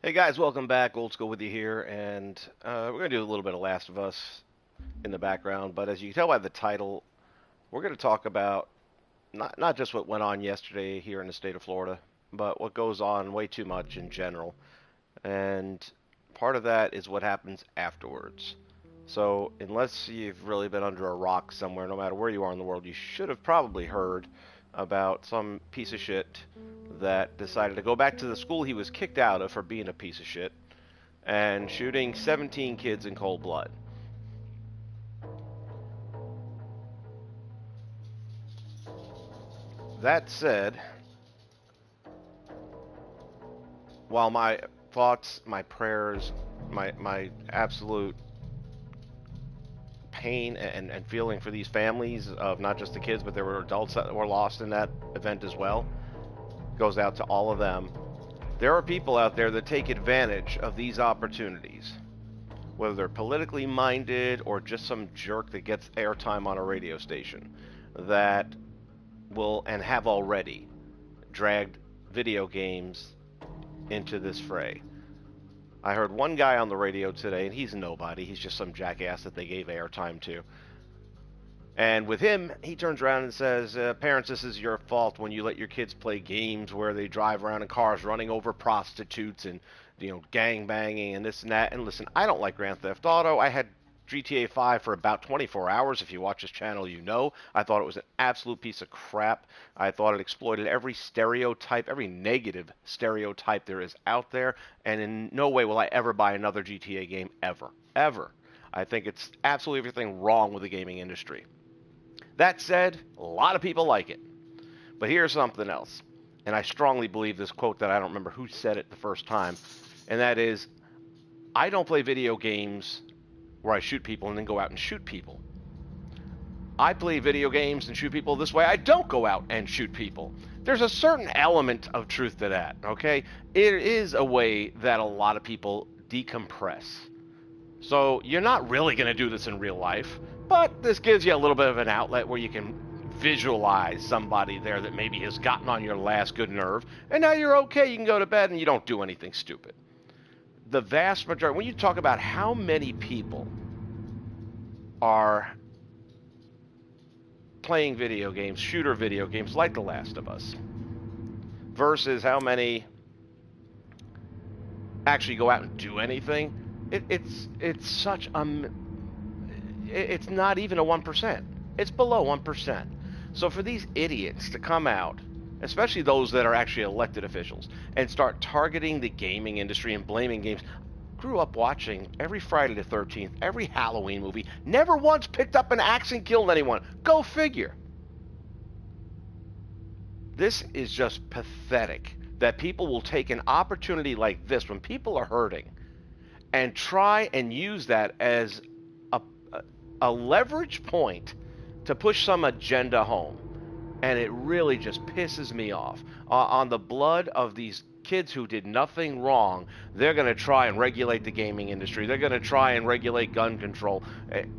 Hey guys, welcome back. Old School with you here, and we're going to do a little bit of Last of Us in the background. But as you can tell by the title, we're going to talk about not just what went on yesterday here in the state of Florida, but what goes on way too much in general. And part of that is what happens afterwards. So unless you've really been under a rock somewhere, no matter where you are in the world, you should have probably heard about some piece of shit that decided to go back to the school he was kicked out of for being a piece of shit and shooting 17 kids in cold blood. That said, while my thoughts, my prayers, my absolute pain and feeling for these families of not just the kids, but there were adults that were lost in that event as well, goes out to all of them. There are people out there that take advantage of these opportunities, whether they're politically minded or just some jerk that gets airtime on a radio station, that will and have already dragged video games into this fray. I heard one guy on the radio today, and he's nobody. He's just some jackass that they gave airtime to. And with him, he turns around and says, "Parents, this is your fault when you let your kids play games where they drive around in cars running over prostitutes and gang banging and this and that." And listen, I don't like Grand Theft Auto. I had GTA 5 for about 24 hours. If you watch this channel, you know. I thought it was an absolute piece of crap. I thought it exploited every stereotype, every negative stereotype there is out there. And in no way will I ever buy another GTA game ever. Ever. I think it's absolutely everything wrong with the gaming industry. That said, a lot of people like it. But here's something else. And I strongly believe this quote that I don't remember who said it the first time. And that is, I don't play video games where I shoot people and then go out and shoot people. I play video games and shoot people this way. I don't go out and shoot people. There's a certain element of truth to that, okay? It is a way that a lot of people decompress. So you're not really going to do this in real life, but this gives you a little bit of an outlet where you can visualize somebody there that maybe has gotten on your last good nerve, and now you're okay. You can go to bed and you don't do anything stupid. The vast majority, when you talk about how many people are playing video games, shooter video games like The Last of Us, versus how many actually go out and do anything, it's such it's not even a 1%. It's below 1%. So for these idiots to come out, especially those that are actually elected officials, and start targeting the gaming industry and blaming games. Grew up watching every Friday the 13th, every Halloween movie, never once picked up an axe and killed anyone. Go figure. This is just pathetic that people will take an opportunity like this when people are hurting and try and use that as a, a leverage point to push some agenda home. And it really just pisses me off. On the blood of these kids who did nothing wrong, they're going to try and regulate the gaming industry. They're going to try and regulate gun control.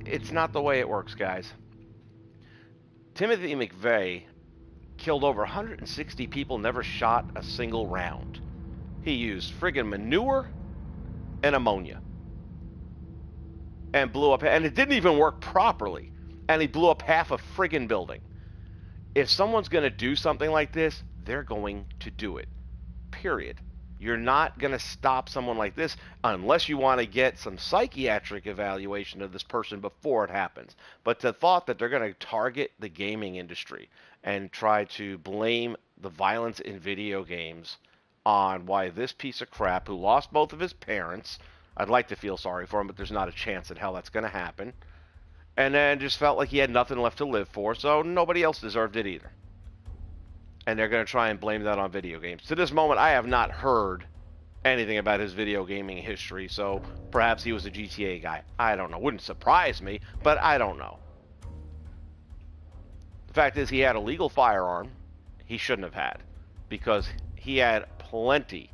It's not the way it works, guys. Timothy McVeigh killed over 160 people, never shot a single round. He used friggin' manure and ammonia and blew up, and it didn't even work properly. And he blew up half a friggin' building. If someone's going to do something like this, they're going to do it. Period. You're not going to stop someone like this unless you want to get some psychiatric evaluation of this person before it happens. But the thought that they're going to target the gaming industry and try to blame the violence in video games on why this piece of crap who lost both of his parents, I'd like to feel sorry for him, but there's not a chance in hell that's going to happen, and then just felt like he had nothing left to live for, so nobody else deserved it either. And they're going to try and blame that on video games. To this moment, I have not heard anything about his video gaming history, so perhaps he was a GTA guy. I don't know. Wouldn't surprise me, but I don't know. The fact is, he had a legal firearm he shouldn't have had because he had plenty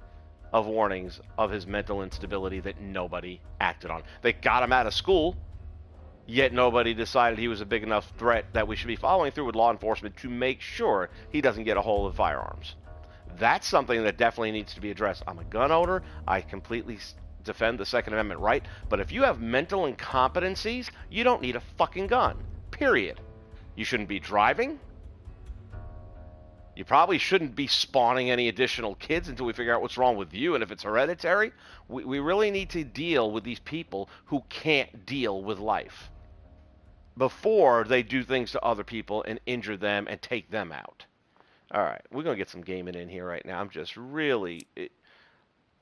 of warnings of his mental instability that nobody acted on. They got him out of school, yet nobody decided he was a big enough threat that we should be following through with law enforcement to make sure he doesn't get a hold of firearms. That's something that definitely needs to be addressed. I'm a gun owner. I completely defend the Second Amendment right. But if you have mental incompetencies, you don't need a fucking gun. Period. You shouldn't be driving. You probably shouldn't be spawning any additional kids until we figure out what's wrong with you and if it's hereditary. We really need to deal with these people who can't deal with life before they do things to other people and injure them and take them out. All right, we're going to get some gaming in here right now. I'm just really,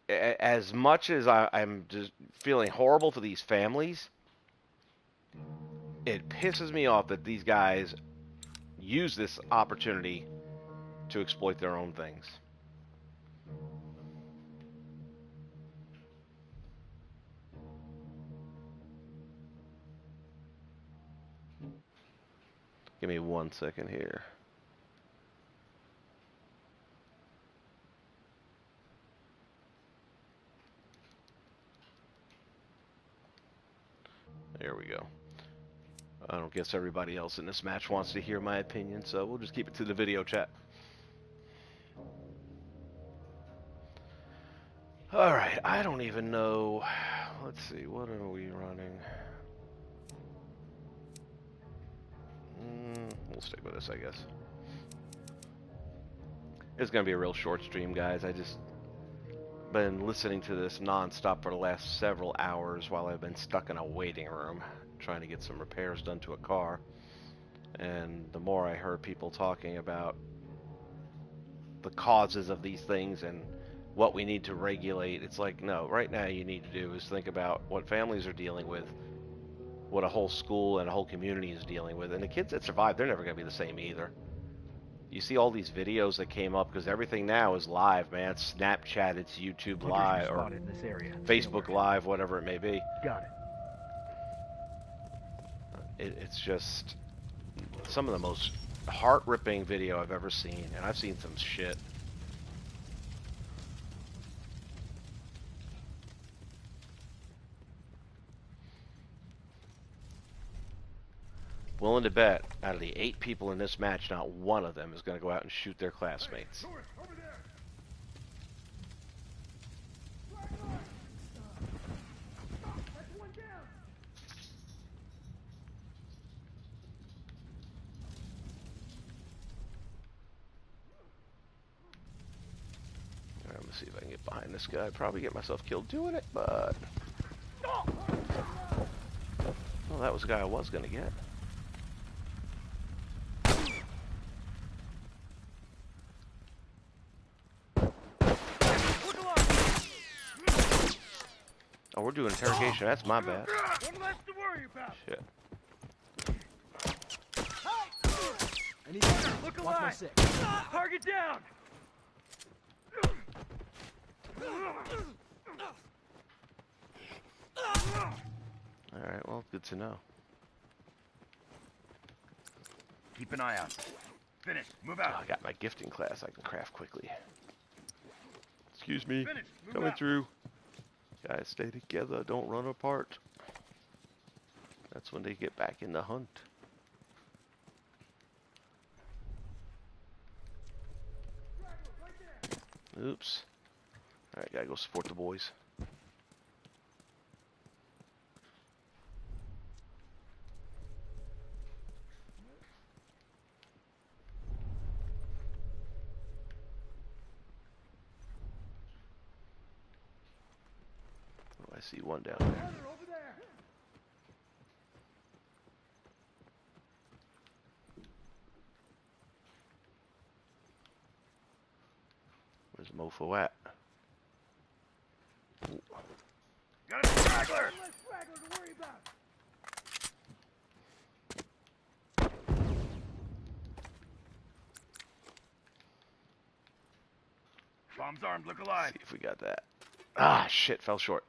as much as I'm just feeling horrible for these families, it pisses me off that these guys use this opportunity to exploit their own things. Give me 1 second here. There we go. I don't guess everybody else in this match wants to hear my opinion, so we'll just keep it to the video chat. Alright, I don't even know. Let's see, what are we running? We'll stick with this, I guess. It's going to be a real short stream, guys. I just been listening to this non-stop for the last several hours while I've been stuck in a waiting room trying to get some repairs done to a car. And the more I heard people talking about the causes of these things and what we need to regulate, it's like, no, right now you need to do is think about what families are dealing with, what a whole school and a whole community is dealing with. And the kids that survive, they're never going to be the same either. You see all these videos that came up because everything now is live, man. It's Snapchat, it's YouTube Live, or Facebook Live, whatever it may be. Got it. It's just some of the most heart-ripping video I've ever seen, and I've seen some shit. Willing to bet, out of the 8 people in this match, not one of them is going to go out and shoot their classmates. Hey, over there. That's one down. Alright, let me see if I can get behind this guy. I'd probably get myself killed doing it, but... Well, that was the guy I was going to get. Oh, we're doing interrogation. That's my bad. One less to worry about. Shit. Look alive. Target down. Alright, well, good to know. Keep an eye out. Finish. Move Oh, out. I got my gifting class I can craft quickly. Excuse me. Finish. Move Coming out. through. Guys, stay together. Don't run apart. That's when they get back in the hunt. Oops. Alright, gotta go support the boys. Oh, I see one down there. Over there. Where's the mofo at? Ooh. Got a straggler. One less straggler to worry about. Bomb's armed. Look alive. See if we got that. Ah, shit, fell short.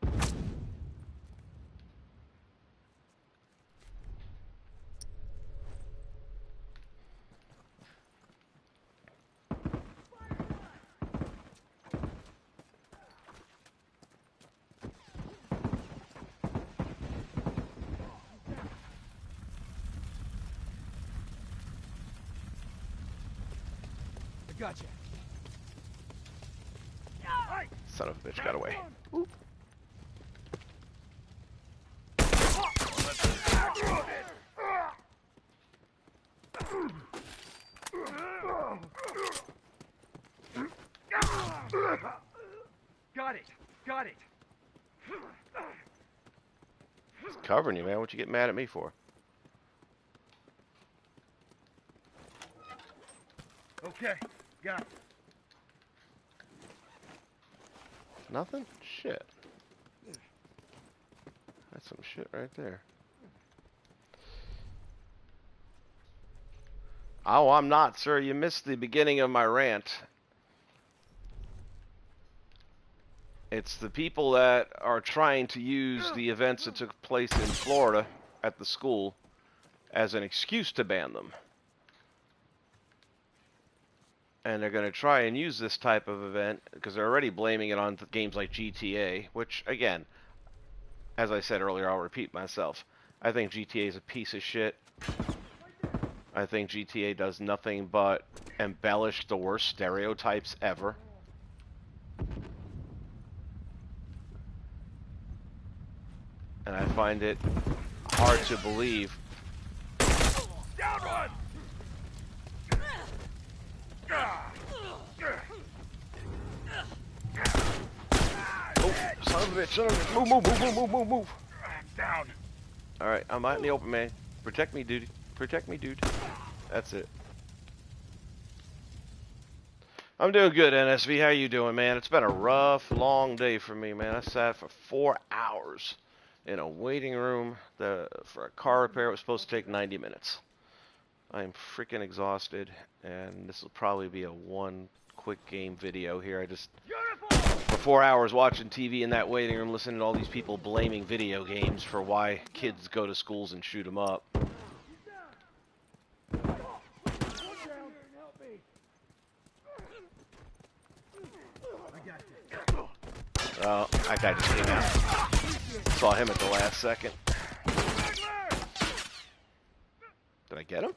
I gotcha. Son of a bitch got away. Oop. Got it. Got it. It's covering you, man. What you get mad at me for? Okay, got it. Nothing? Shit. That's some shit right there. Oh, I'm not, sir. You missed the beginning of my rant. It's the people that are trying to use the events that took place in Florida at the school as an excuse to ban them. And they're going to try and use this type of event because they're already blaming it on games like GTA, which, again, as I said earlier, I'll repeat myself. I think GTA is a piece of shit. I think GTA does nothing but embellish the worst stereotypes ever. And I find it hard to believe. Down one! Oh, son of a bitch, son of a bitch. Move, move, move, move, move, move, move. I'm down. Alright, I'm out in the open, man. Protect me, dude. Protect me, dude. That's it. I'm doing good, NSV. How you doing, man? It's been a rough, long day for me, man. I sat for 4 hours in a waiting room for a car repair. It was supposed to take 90 minutes. I am freaking exhausted, and this will probably be a one quick game video here. I just, for 4 hours watching TV in that waiting room, listening to all these people blaming video games for why kids go to schools and shoot them up. Oh, that guy just came out. Saw him at the last second. Did I get him?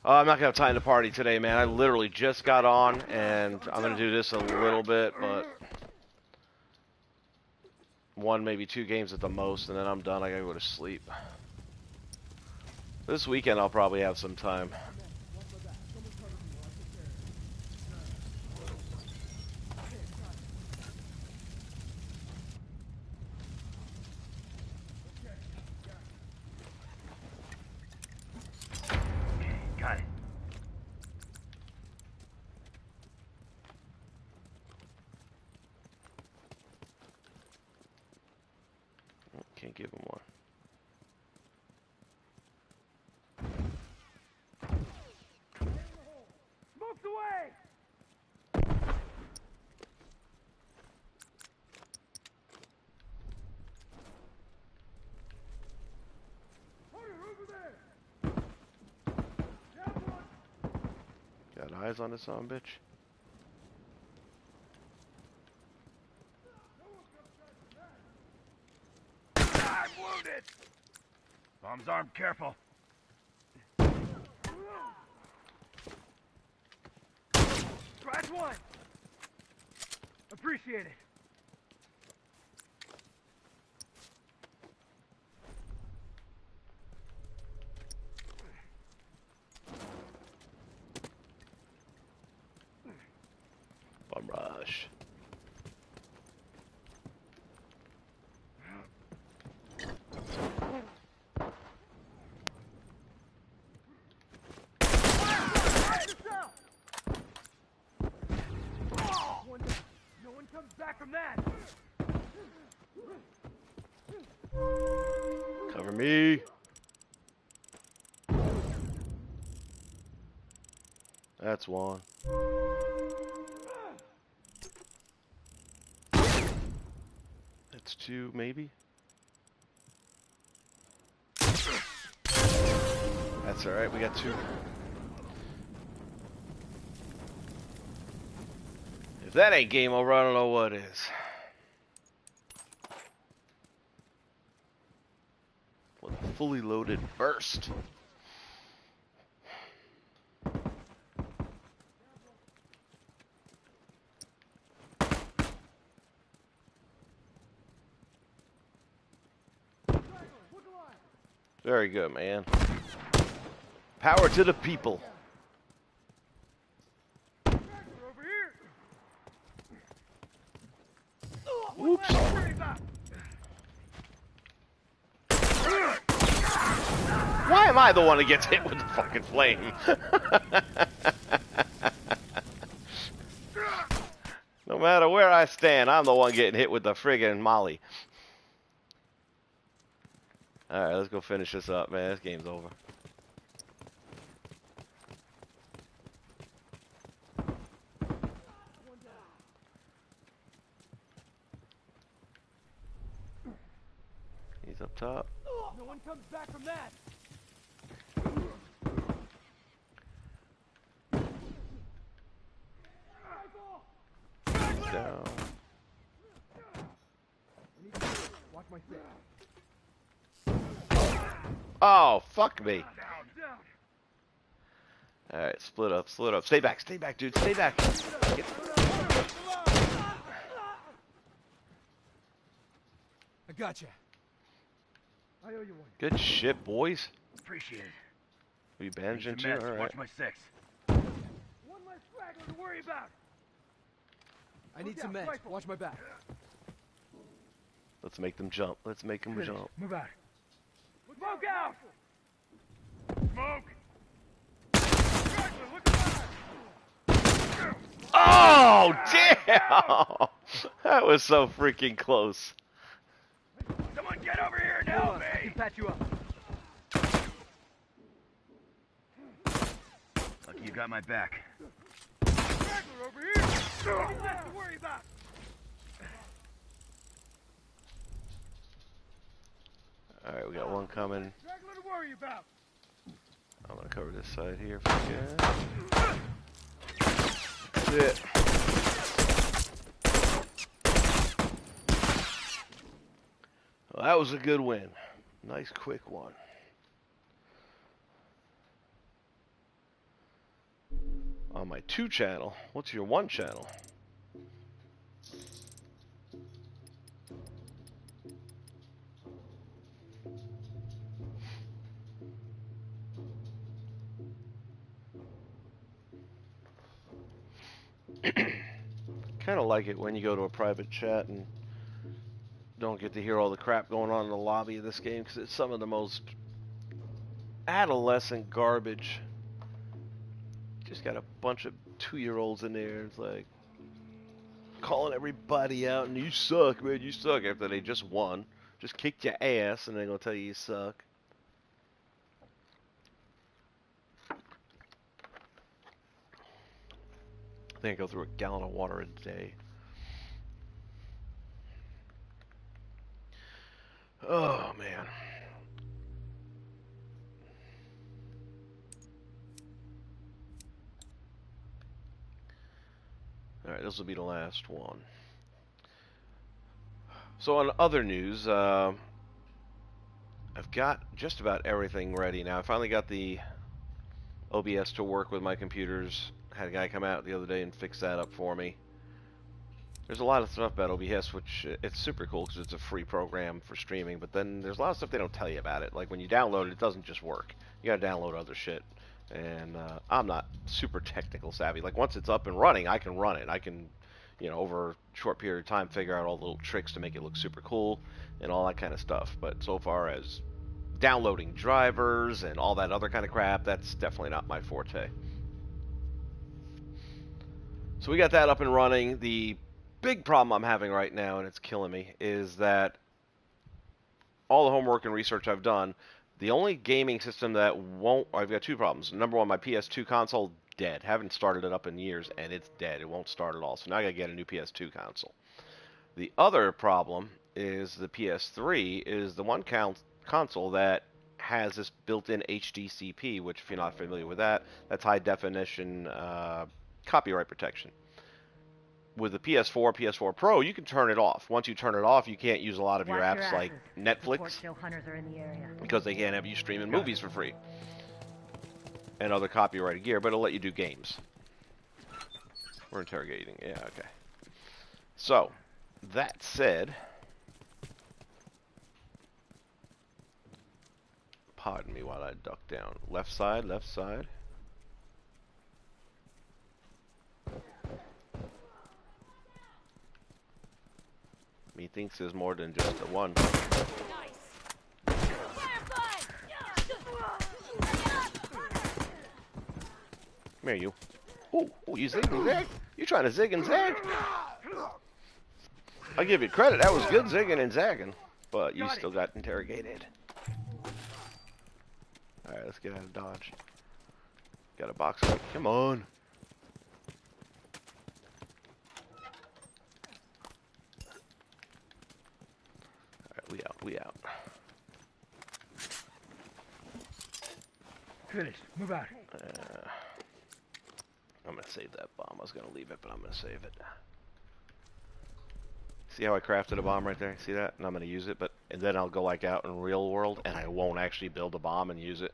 Oh, I'm not gonna have time to party today, man. I literally just got on, and I'm gonna do this a little bit, but 1, maybe 2 games at the most, and then I'm done. I gotta go to sleep. This weekend I'll probably have some time. Got it. Can't give him one. Smokes away! Hunter, over there! Down one! Got eyes on this son of a bitch? I'm wounded! Bomb's armed, careful. Scratch one! Appreciate it. Bum rush. No one comes back from that. Cover me. That's one. That's 2, maybe? That's alright, we got 2. If that ain't game over, I don't know what is. With a fully loaded burst. Very good, man. Power to the people. Over here. Oops. Worry about. Why am I the one that gets hit with the fucking flame? No matter where I stand, I'm the one getting hit with the friggin' molly. Alright, let's go finish this up, man. This game's over. He's up top. No one comes back from that. He's down. Watch my step. Oh, fuck me. Down. Alright, split up, split up. Stay back, dude. Stay back. Get... I gotcha. I owe you one. Good shit, boys. Appreciate it. Are you bandaging Need too? some meds. Alright. Watch my six. One less straggler to worry about. I need some meds. Rifle. Watch my back. Let's make them jump. Let's make them jump. Move out. Smoke out. Smoke! Straggler, look alive. Oh, damn! That was so freaking close. Someone get over here and Hold help on, I can me! patch you up. Lucky you got my back. Straggler over here. One less to worry about. Alright, we got one coming. Straggler to worry about. I'm gonna cover this side here if I can. That's it. Well, that was a good win. Nice quick one. On my 2 channel, what's your 1 channel? Kind of like it when you go to a private chat and don't get to hear all the crap going on in the lobby of this game, because it's some of the most adolescent garbage. Just got a bunch of 2-year-olds in there. It's like calling everybody out and you suck, man, you suck, after they just won, just kicked your ass, and they're gonna tell you you suck. I think I go through a gallon of water a day. Oh, man. Alright, this will be the last one. So on other news, I've got just about everything ready now. I finally got the OBS to work with my computers. Had a guy come out the other day and fix that up for me. There's a lot of stuff about OBS, which it's super cool because it's a free program for streaming, but then there's a lot of stuff they don't tell you about it. Like when you download it, it doesn't just work. You gotta download other shit. And I'm not super technical savvy. Like once it's up and running, I can run it. I can, you know, over a short period of time figure out all the little tricks to make it look super cool and all that kind of stuff. But so far as downloading drivers and all that other kind of crap, that's definitely not my forte. So we got that up and running. The big problem I'm having right now, and it's killing me, is that all the homework and research I've done, the only gaming system that won't... I've got 2 problems. Number one, my PS2 console, dead. Haven't started it up in years, and it's dead. It won't start at all. So now I gotta get a new PS2 console. The other problem is the PS3 is the one console that has this built-in HDCP, which if you're not familiar with that, that's high definition copyright protection. With the PS4, PS4 Pro, you can turn it off. Once you turn it off, you can't use a lot of your apps like Netflix because they can't have you streaming movies for free and other copyrighted gear, but it'll let you do games. We're interrogating. Yeah, okay. So, that said, Pardon me while I duck down. Left side, left side. Methinks there's more than just the one. Come here, you. Oh, you zig and zag? You trying to zig and zag? I give you credit. That was good zigging and zagging, but you still got interrogated. All right, let's get out of Dodge. Got a box. Come on. All right, we out. We out. Finished. Move out. I'm gonna save that bomb. I was gonna leave it, but I'm gonna save it. See how I crafted a bomb right there? See that? And I'm gonna use it, and then I'll go like out in real world, and I won't actually build a bomb and use it.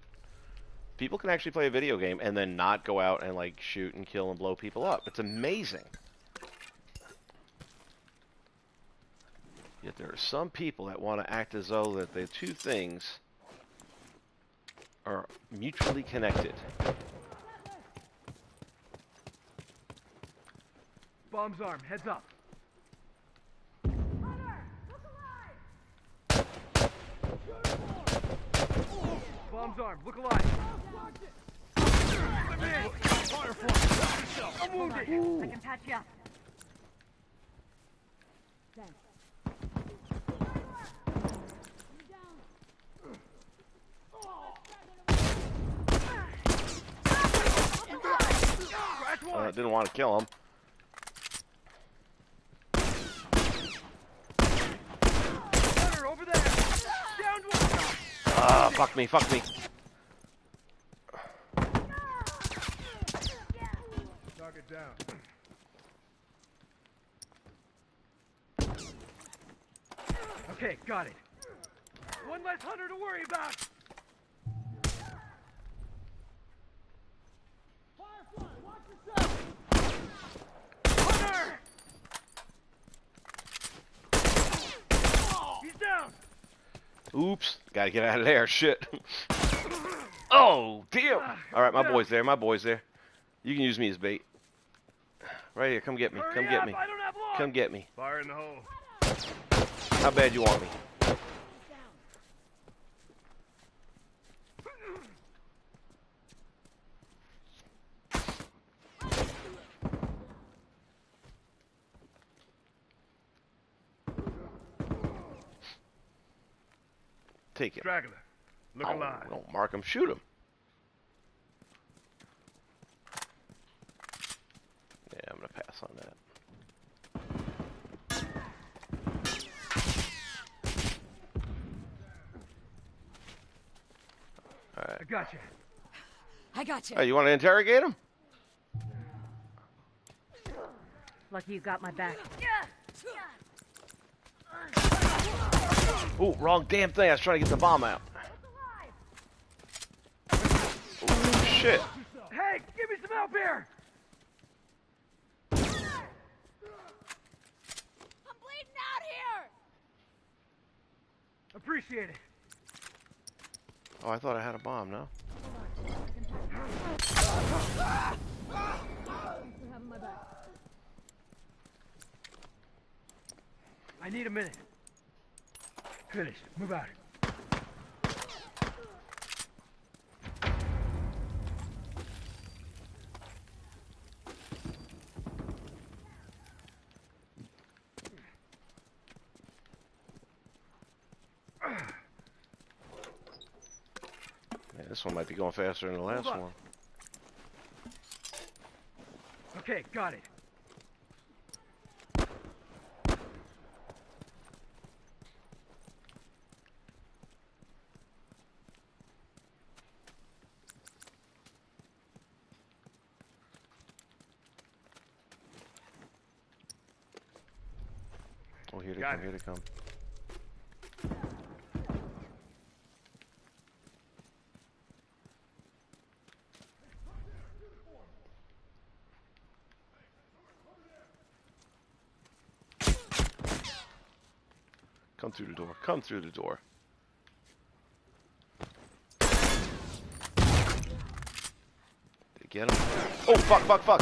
People can actually play a video game and then not go out and like shoot and kill and blow people up. It's amazing. Yet there are some people that want to act as though that the two things are mutually connected. Bomb's armed. Heads up. Bomb's armed. Look alive. I'm wounded. I can patch you up. Didn't want to kill him. Over there. Down one. Ah, fuck me, fuck me. Target down. Okay, got it. One less hunter to worry about. Firefly, watch yourself. Hunter! He's down. Oops, gotta get out of there. Shit. Oh, damn. All right, my boy's there. My boy's there. You can use me as bait. Right here, come get me. Come get me. I don't have long. Come get me. Fire in the hole. How bad you want me? Take it. Straggler. Look alive. Don't mark him. Shoot him. Yeah, I'm gonna pass on that. All right. I got you. I got you. Oh, you want to interrogate him? Lucky you got my back. Ooh, wrong damn thing. I was trying to get the bomb out. Ooh, shit. Hey, give me some help here. I'm bleeding out here. Appreciate it. Oh, I thought I had a bomb, no? I need a minute. Finished. Move out. Man, this one might be going faster than the last Hold on. one. Okay, got it. Oh, here they Got come, it. here they come. Come through the door. Come through the door. Get him. Oh, fuck, fuck, fuck.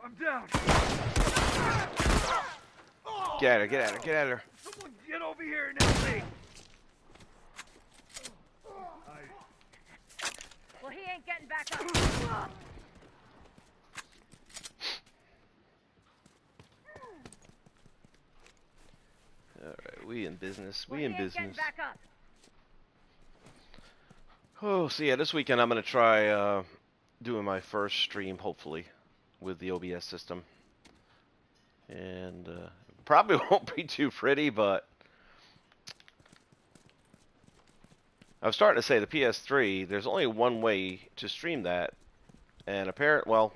I'm down. Get at her, get at her, get at her. Someone get over here and help me. Well, he ain't getting back up. Alright, we in business. Well, We he in ain't getting business. back up. Oh, so yeah, this weekend I'm going to try doing my first stream, hopefully, with the OBS system. And probably won't be too pretty, but I was starting to say the PS3, there's only one way to stream that. And well,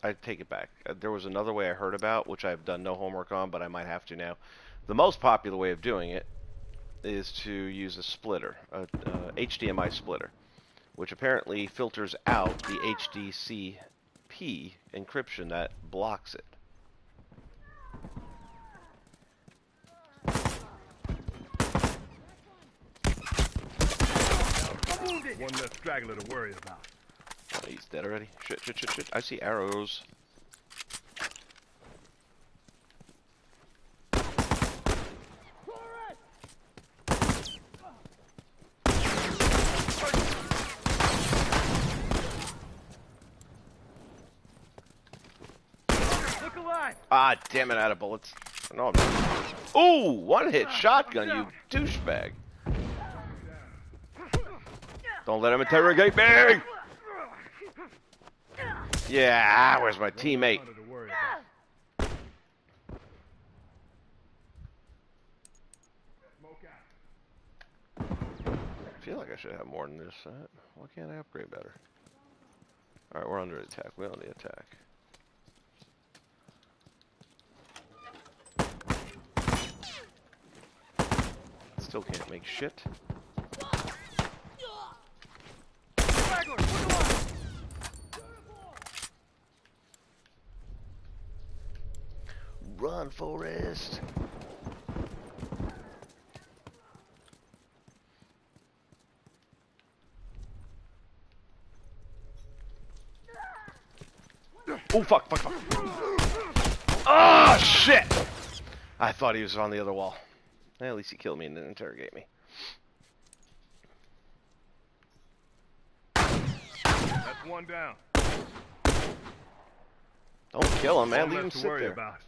I take it back. There was another way I heard about, which I've done no homework on, but I might have to now. The most popular way of doing it is to use a splitter, a HDMI splitter, which apparently filters out the HDCP encryption that blocks it. One less straggler to worry about. Oh, he's dead already. Shit, shit, shit, shit. I see arrows. Look alive. Ah, damn it, out of bullets. No, I'm not. Ooh, one hit shotgun, you douchebag. Don't let him interrogate me! Yeah, where's my teammate? To worry about. Smoke out. I feel like I should have more than this. Why can't I upgrade better? Alright, we're under attack. We don't need attack. Still can't make shit. Straggler, look alive. Run, Forrest! Oh, fuck, fuck, fuck. Oh, shit! I thought he was on the other wall. At least he killed me and didn't interrogate me. That's one down. Don't kill him, man. One Leave him less to sit worry there. about.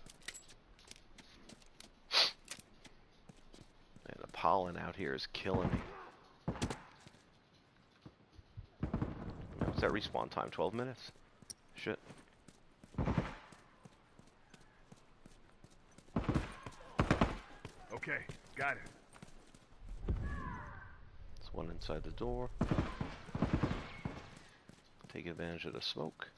Man, the pollen out here is killing me. What's that respawn time? 12 minutes? Shit. Okay, got it. There's one inside the door. Take advantage of the smoke.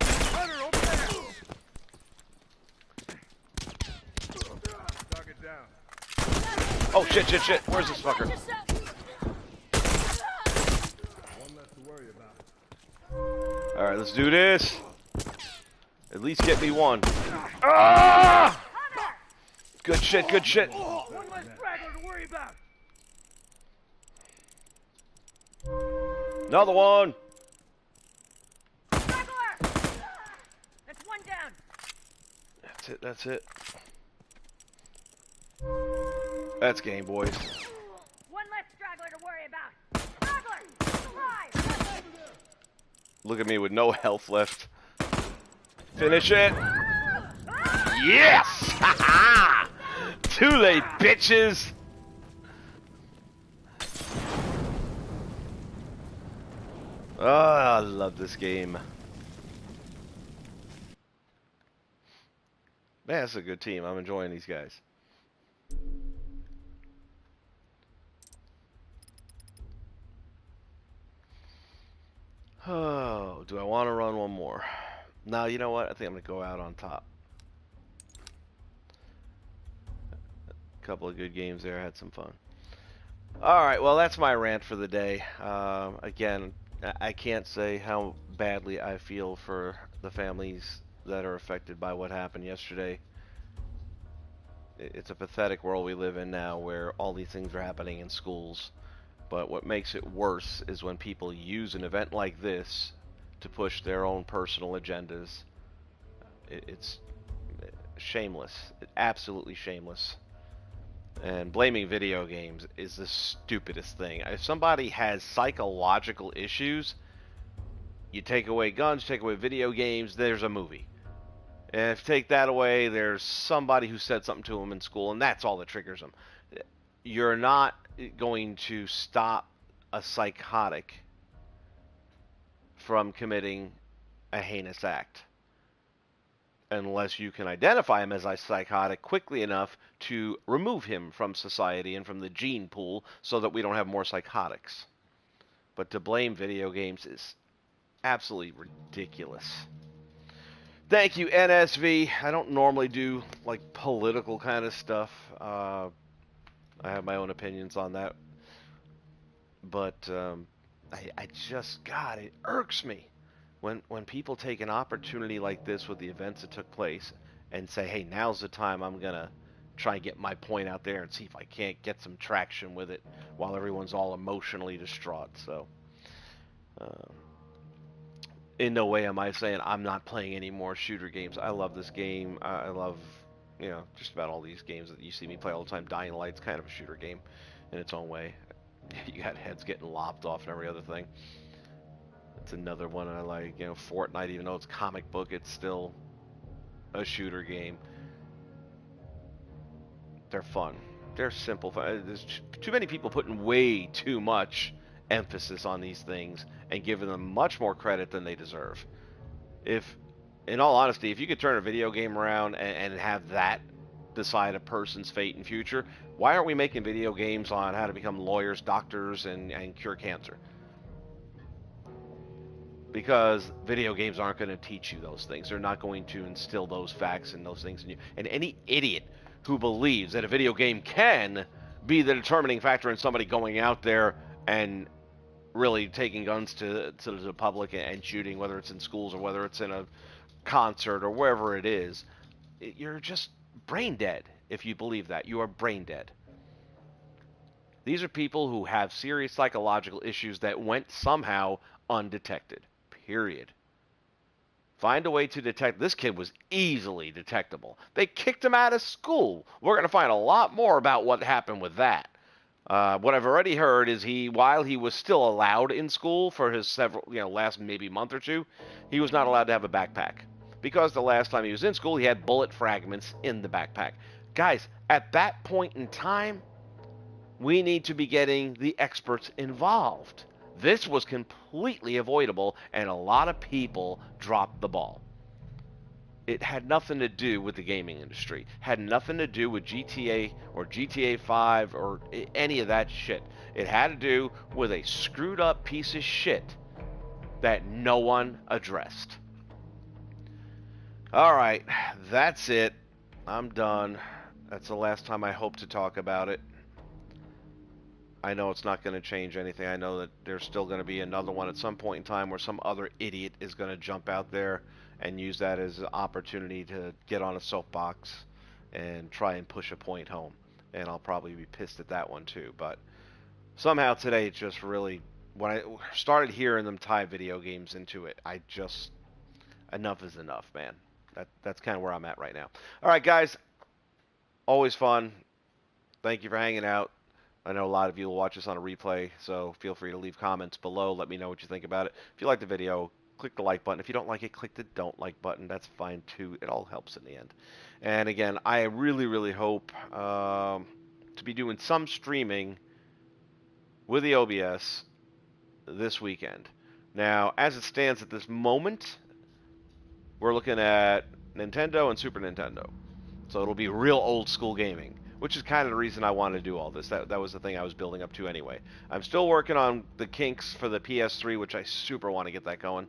Hunter, over there. Target down. Oh, shit, shit, shit. Where's this fucker? One less to worry about. Alright, let's do this. At least get me one. Ah! Good shit, good shit. One less straggler to worry about. Another one. Straggler! That's one down. That's it, that's it. That's game, boys. One less straggler to worry about. Straggler! Alive! Look at me with no health left. Finish it. Yes! Ha-ha! Too late, bitches! Oh, I love this game. Man, it's a good team. I'm enjoying these guys. Oh, do I want to run one more? No, you know what? I think I'm going to go out on top. A couple of good games there. I had some fun. Alright, well, that's my rant for the day. Again, I can't say how badly I feel for the families that are affected by what happened yesterday. It's a pathetic world we live in now where all these things are happening in schools. But what makes it worse is when people use an event like this to push their own personal agendas. It's shameless. Absolutely shameless. And blaming video games is the stupidest thing. If somebody has psychological issues, you take away guns, take away video games, there's a movie. And if you take that away, there's somebody who said something to them in school, and that's all that triggers them. You're not going to stop a psychotic from committing a heinous act unless you can identify him as a psychotic quickly enough to remove him from society and from the gene pool so that we don't have more psychotics. But to blame video games is absolutely ridiculous. Thank you, NSV. I don't normally do like political kind of stuff. I have my own opinions on that. But I just, God, it irks me when people take an opportunity like this with the events that took place and say, hey, now's the time I'm going to try and get my point out there and see if I can't get some traction with it while everyone's all emotionally distraught. So, in no way am I saying I'm not playing any more shooter games. I love this game. I love, just about all these games that you see me play all the time. Dying Light's kind of a shooter game in its own way. You got heads getting lopped off and every other thing. It's another one I like. Fortnite, even though it's comic book, it's still a shooter game. They're fun. They're simple. There's too many people putting way too much emphasis on these things and giving them much more credit than they deserve. In all honesty, if you could turn a video game around and have that decide a person's fate and future, why aren't we making video games on how to become lawyers, doctors, and cure cancer? Because video games aren't going to teach you those things. They're not going to instill those facts and those things in you. And any idiot who believes that a video game can be the determining factor in somebody going out there and really taking guns to the public and shooting, whether it's in schools or whether it's in a concert or wherever it is, you're just brain dead if you believe that. You are brain dead. These are people who have serious psychological issues that went somehow undetected. Period. Find a way to detect. This kid was easily detectable. They kicked him out of school. We're going to find a lot more about what happened with that. What I've already heard is while he was still allowed in school for his last maybe month or two, he was not allowed to have a backpack. Because the last time he was in school, he had bullet fragments in the backpack. Guys, at that point in time, we need to be getting the experts involved. This was completely avoidable, and a lot of people dropped the ball. It had nothing to do with the gaming industry. Had nothing to do with GTA or GTA 5 or any of that shit. It had to do with a screwed up piece of shit that no one addressed. Alright, that's it. I'm done. That's the last time I hope to talk about it. I know it's not going to change anything. I know that there's still going to be another one at some point in time where some other idiot is going to jump out there and use that as an opportunity to get on a soapbox and try and push a point home. And I'll probably be pissed at that one too. But somehow today, just really, when I started hearing them tie video games into it, enough is enough, man. That's kind of where I'm at right now. All right, guys. Always fun. Thank you for hanging out. I know a lot of you will watch this on a replay, so feel free to leave comments below. Let me know what you think about it. If you like the video, click the like button. If you don't like it, click the don't like button. That's fine too. It all helps in the end. And again, I really, really hope to be doing some streaming with the OBS this weekend. Now, as it stands at this moment, we're looking at Nintendo and Super Nintendo. So it'll be real old school gaming, which is kind of the reason I wanted to do all this. That was the thing I was building up to anyway. I'm still working on the kinks for the PS3, which I super want to get that going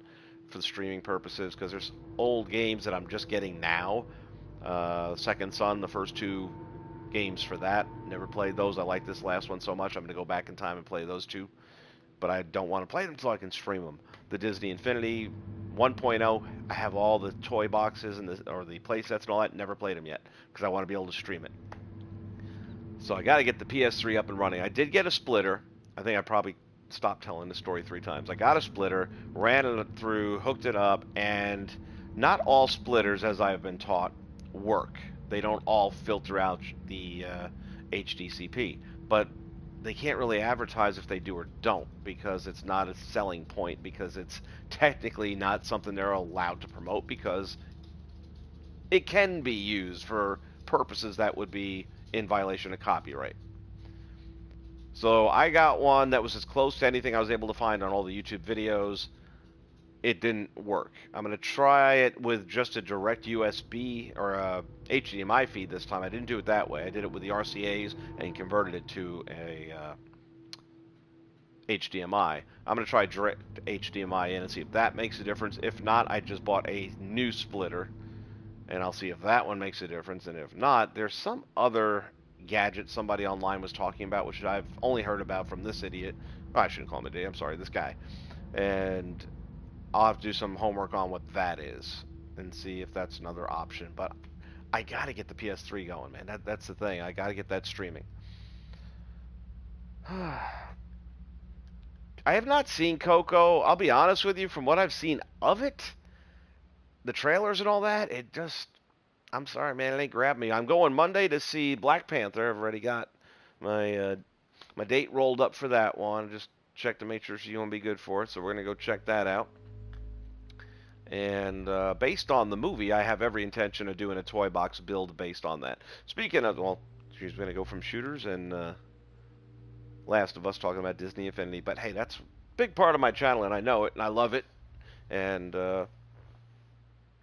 for the streaming purposes, because there's old games that I'm just getting now. Second Son, the first two games for that. Never played those. I like this last one so much, I'm going to go back in time and play those two. But I don't want to play them until I can stream them. The Disney Infinity 1.0, I have all the toy boxes and the play sets and all that. Never played them yet because I want to be able to stream it. So I got to get the PS3 up and running. I did get a splitter. I think I probably stopped telling the story 3 times. I got a splitter, ran it through, hooked it up, and not all splitters, as I've been taught, work. They don't all filter out the HDCP, but they can't really advertise if they do or don't because it's not a selling point, because it's technically not something they're allowed to promote, because it can be used for purposes that would be in violation of copyright. So I got one that was as close to anything I was able to find on all the YouTube videos. It didn't work. I'm going to try it with just a direct USB or a HDMI feed this time. I didn't do it that way. I did it with the RCAs and converted it to a HDMI. I'm going to try direct HDMI in and see if that makes a difference. If not, I just bought a new splitter, and I'll see if that one makes a difference. And if not, there's some other gadget somebody online was talking about, which I've only heard about from this idiot. Oh, I shouldn't call him a idiot. I'm sorry, this guy. And I'll have to do some homework on what that is and see if that's another option. But I got to get the PS3 going, man. That's the thing. I got to get that streaming. I have not seen Coco. I'll be honest with you, from what I've seen of it, the trailers and all that, it just, I'm sorry, man, it ain't grabbed me. I'm going Monday to see Black Panther. I've already got my my date rolled up for that one. Just check to make sure she's going to be good for it, so we're going to go check that out. And based on the movie, I have every intention of doing a toy box build based on that. Speaking of, well, she's going to go from shooters and Last of Us, talking about Disney Infinity. But hey, that's a big part of my channel, and I know it, and I love it. And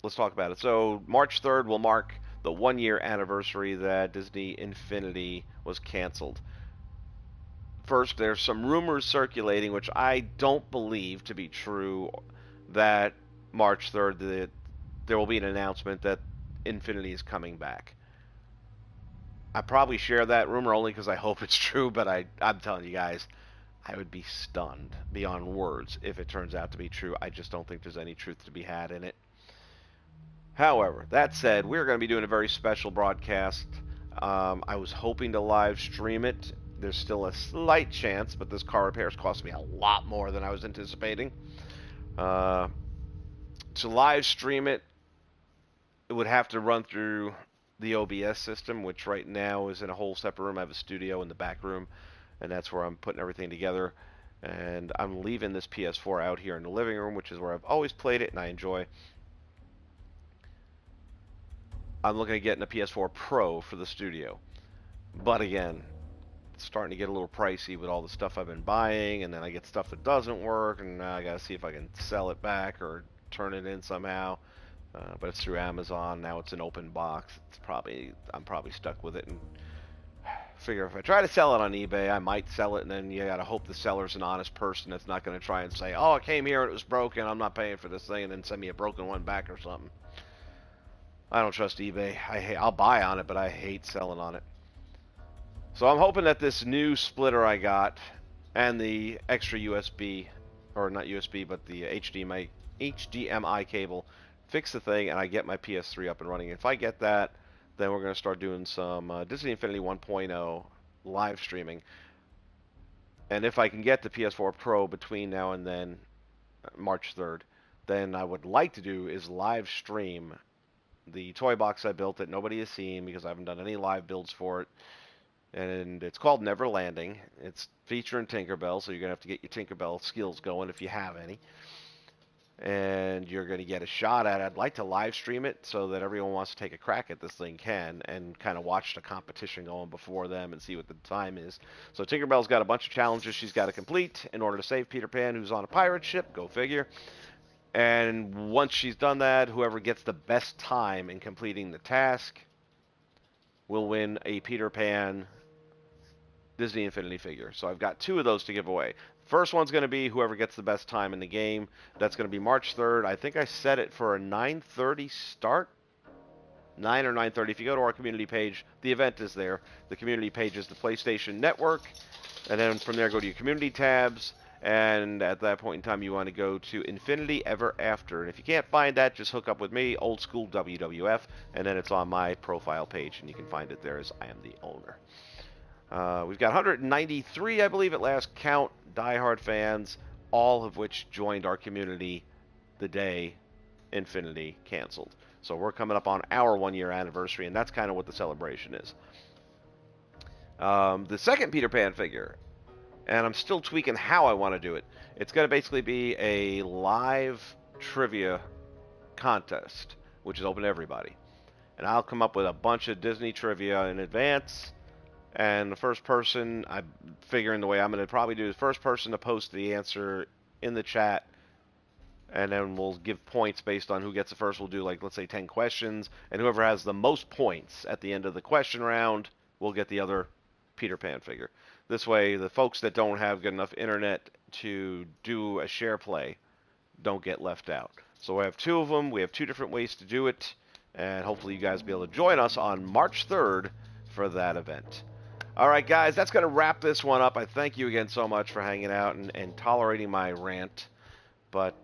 let's talk about it. So March 3rd will mark the 1-year anniversary that Disney Infinity was canceled. First, there's some rumors circulating, which I don't believe to be true, that March 3rd there will be an announcement that Infinity is coming back. I probably share that rumor only because I hope it's true, but I'm telling you guys, I would be stunned beyond words if it turns out to be true. I just don't think there's any truth to be had in it. However, that said, we're going to be doing a very special broadcast. I was hoping to live stream it. There's still a slight chance, but this car repairs cost me a lot more than I was anticipating. To live stream it, it would have to run through the OBS system, which right now is in a whole separate room. I have a studio in the back room, and that's where I'm putting everything together. And I'm leaving this PS4 out here in the living room, which is where I've always played it and I enjoy. I'm looking at getting a PS4 Pro for the studio. But again, it's starting to get a little pricey with all the stuff I've been buying, and then I get stuff that doesn't work, and now I gotta see if I can sell it back or turn it in somehow. But it's through Amazon. Now it's an open box. I'm probably stuck with it, and figure if I try to sell it on eBay, I might sell it, and then you gotta hope the seller's an honest person that's not gonna try and say, oh, I came here and it was broken, I'm not paying for this thing, and then send me a broken one back or something. I don't trust eBay. I'll buy on it, but I hate selling on it. So I'm hoping that this new splitter I got and the extra USB, or not USB, but the HDMI cable fix the thing, and I get my PS3 up and running. If I get that, then we're going to start doing some Disney Infinity 1.0 live streaming. And if I can get the PS4 Pro between now and then, March 3rd, then I would like to do is live stream the toy box I built that nobody has seen because I haven't done any live builds for it. And it's called Never Landing. It's featuring Tinkerbell, so you're going to have to get your Tinkerbell skills going if you have any. And you're going to get a shot at it. I'd like to live stream it so that everyone wants to take a crack at this thing can, and kind of watch the competition going before them and see what the time is. So Tinkerbell's got a bunch of challenges she's got to complete in order to save Peter Pan, who's on a pirate ship. Go figure. And once she's done that, whoever gets the best time in completing the task will win a Peter Pan Disney Infinity figure. So I've got 2 of those to give away. First one's going to be whoever gets the best time in the game. That's going to be March 3rd. I think I set it for a 9:30 start. 9 or 9:30. If you go to our community page, the event is there. The community page is the PlayStation Network. And then from there, go to your community tabs. And at that point in time, you want to go to Infinity Ever After. And if you can't find that, just hook up with me, Old School WWF. And then it's on my profile page, and you can find it there as I am the owner. We've got 193, I believe, at last count, diehard fans, all of which joined our community the day Infinity canceled. So we're coming up on our 1-year anniversary, and that's kind of what the celebration is. The second Peter Pan figure, and I'm still tweaking how I want to do it. It's going to basically be a live trivia contest, which is open to everybody. And I'll come up with a bunch of Disney trivia in advance. And the first person, I'm figuring the way I'm going to probably do is first person to post the answer in the chat. And then we'll give points based on who gets it first. We'll do, like, let's say 10 questions. And whoever has the most points at the end of the question round will get the other Peter Pan figure. This way, the folks that don't have good enough internet to do a share play don't get left out. So we have 2 of them. We have 2 different ways to do it. And hopefully you guys will be able to join us on March 3rd for that event. All right, guys, that's going to wrap this one up. I thank you again so much for hanging out and tolerating my rant. But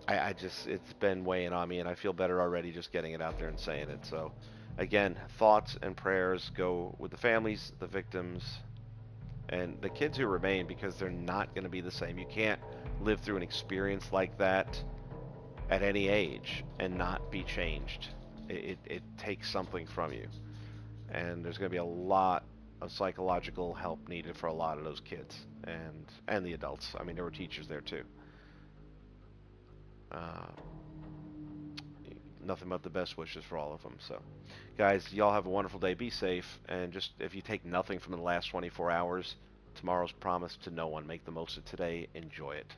I just, it's been weighing on me, and I feel better already just getting it out there and saying it. So, again, thoughts and prayers go with the families, the victims, and the kids who remain, because they're not going to be the same. You can't live through an experience like that at any age and not be changed. It takes something from you. And there's going to be a lot of psychological help needed for a lot of those kids and the adults. I mean, there were teachers there too. Nothing but the best wishes for all of them. So, guys, y'all have a wonderful day. Be safe. And just, if you take nothing from the last 24 hours, tomorrow's promised to no one. Make the most of today. Enjoy it.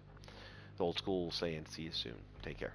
The old school saying, see you soon. Take care.